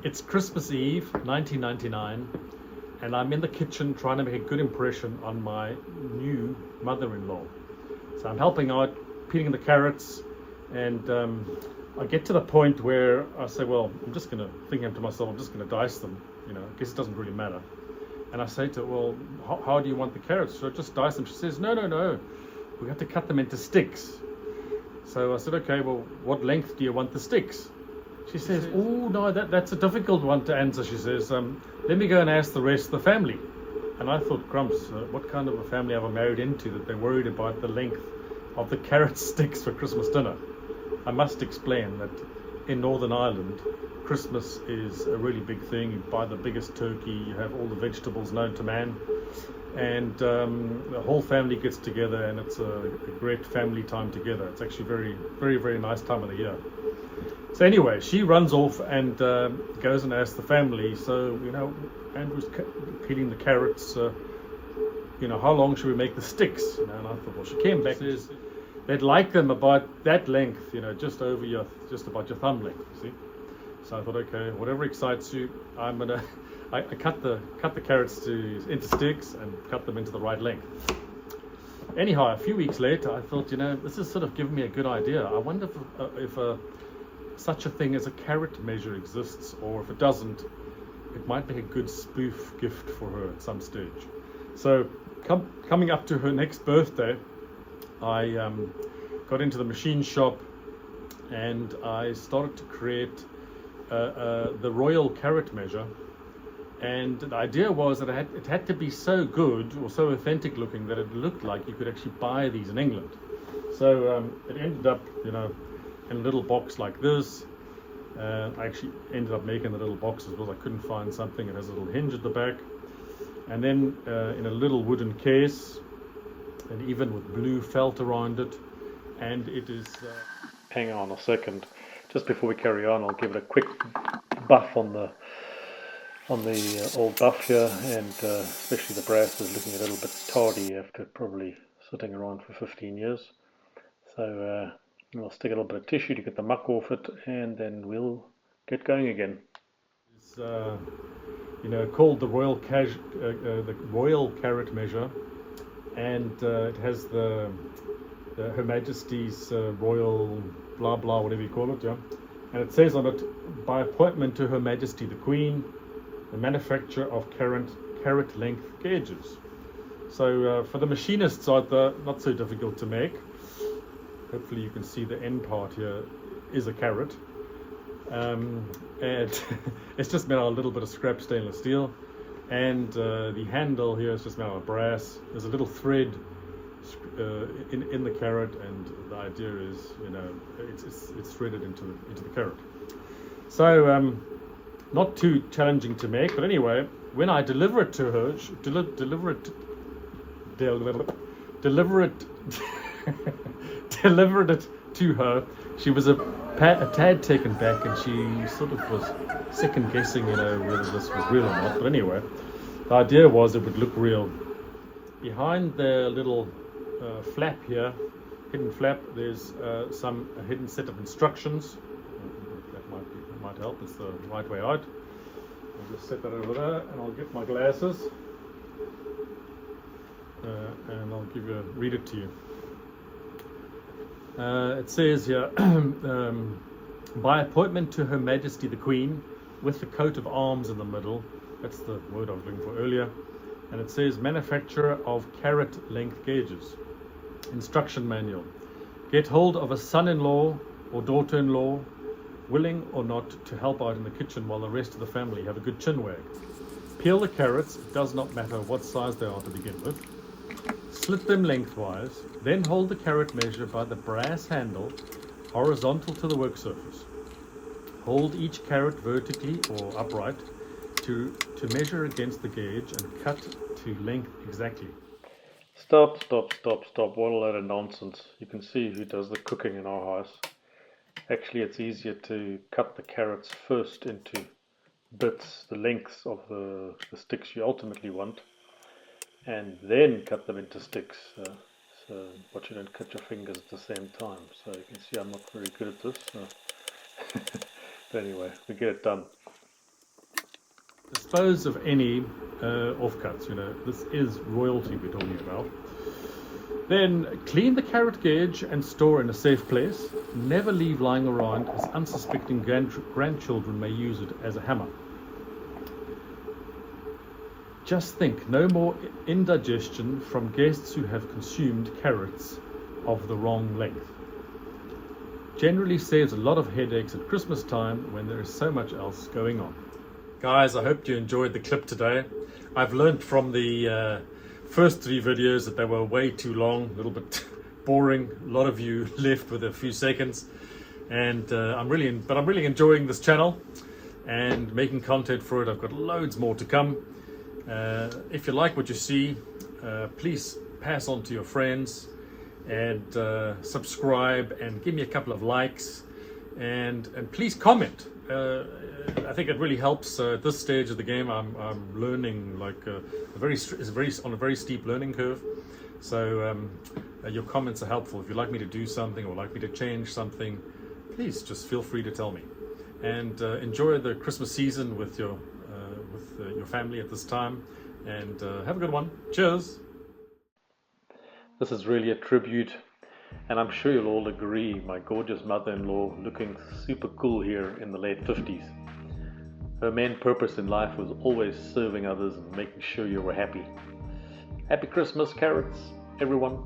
It's Christmas Eve, 1999, and I'm in the kitchen trying to make a good impression on my new mother-in-law. So I'm helping out, peeling the carrots, and I get to the point where I say, well, thinking to myself, I'm just going to dice them. I guess it doesn't really matter. And I say to her, well, how do you want the carrots? Should I just dice them? She says, no, we have to cut them into sticks. So I said, okay, well, what length do you want the sticks? She says, oh, no, that's a difficult one to answer. She says, let me go and ask the rest of the family. And I thought, crumbs, what kind of a family have I married into that they're worried about the length of the carrot sticks for Christmas dinner? I must explain that in Northern Ireland, Christmas is a really big thing. You buy the biggest turkey, you have all the vegetables known to man, and the whole family gets together, and it's a great family time together. It's actually very, very, very nice time of the year. So anyway, she runs off and goes and asks the family, so, Andrew's peeling the carrots, how long should we make the sticks? And I thought, well, she came back and says, they'd like them about that length, just about your thumb length, you see. So I thought, okay, whatever excites you, I cut the carrots into sticks and cut them into the right length. Anyhow, a few weeks later, I thought, this is sort of giving me a good idea. I wonder if such a thing as a carrot measure exists, or if it doesn't, it might be a good spoof gift for her at some stage. So coming up to her next birthday, I got into the machine shop and I started to create the royal carrot measure. And the idea was that it had to be so good or so authentic looking that it looked like you could actually buy these in England. So it ended up, in a little box like this. I actually ended up making the little box because I couldn't find something. It has a little hinge at the back. And then in a little wooden case, and even with blue felt around it. And it is... Hang on a second. Just before we carry on, I'll give it a quick buff on the old buff here, and especially the brass is looking a little bit tardy after probably sitting around for 15 years. So we'll stick a little bit of tissue to get the muck off it, and then we'll get going again. It's called the Royal Carrot Measure, and it has the Her Majesty's Royal blah blah, whatever you call it, yeah. And it says on it, by appointment to Her Majesty the Queen, the manufacture of carrot length gauges. So for the machinists out there, not so difficult to make. Hopefully you can see the end part here is a carrot. And it's just made out of a little bit of scrap stainless steel. And the handle here is just made out of brass. There's a little thread in the carrot, and the idea is, it's threaded into the carrot. So not too challenging to make, but anyway, when I deliver it to her, deliver it to her, she was a tad taken back, and she sort of was second guessing, whether this was real or not. But anyway, the idea was it would look real. Behind the little flap here, hidden flap, there's a hidden set of instructions. That might help. It's the right way out. I'll just set that over there, and I'll get my glasses, and I'll read it to you. It says here, by appointment to Her Majesty the Queen, with the coat of arms in the middle. That's the word I was looking for earlier. And it says manufacturer of carrot length gauges. Instruction manual. Get hold of a son-in-law or daughter-in-law, willing or not, to help out in the kitchen while the rest of the family have a good chin wag. Peel the carrots, it does not matter what size they are to begin with. Slit them lengthwise, then hold the carrot measure by the brass handle horizontal to the work surface. Hold each carrot vertically or upright to measure against the gauge and cut to length exactly. Stop. What a load of nonsense. You can see who does the cooking in our house. Actually, it's easier to cut the carrots first into bits, the lengths of the sticks you ultimately want, and then cut them into sticks. But you don't cut your fingers at the same time. So you can see I'm not very good at this. But anyway, we get it done. dispose of any offcuts. You know, this is royalty we're talking about. Then clean the carrot gauge and store in a safe place. Never leave lying around, as unsuspecting grandchildren may use it as a hammer. Just think, no more indigestion from guests who have consumed carrots of the wrong length. Generally saves a lot of headaches at Christmas time when there is so much else going on. Guys, I hope you enjoyed the clip today. I've learned from the first 3 videos that they were way too long, a little bit boring. A lot of you left with a few seconds, and I'm really enjoying this channel and making content for it. I've got loads more to come. If you like what you see, please pass on to your friends and subscribe and give me a couple of likes, and please comment. I think it really helps at this stage of the game. I'm learning like on a very steep learning curve. So your comments are helpful. If you'd like me to do something or like me to change something, please just feel free to tell me. And enjoy the Christmas season with your family at this time. And have a good one. Cheers. This is really a tribute, and I'm sure you'll all agree, my gorgeous mother-in-law looking super cool here in the late 50s. Her main purpose in life was always serving others and making sure you were happy. Happy Christmas, carrots, everyone.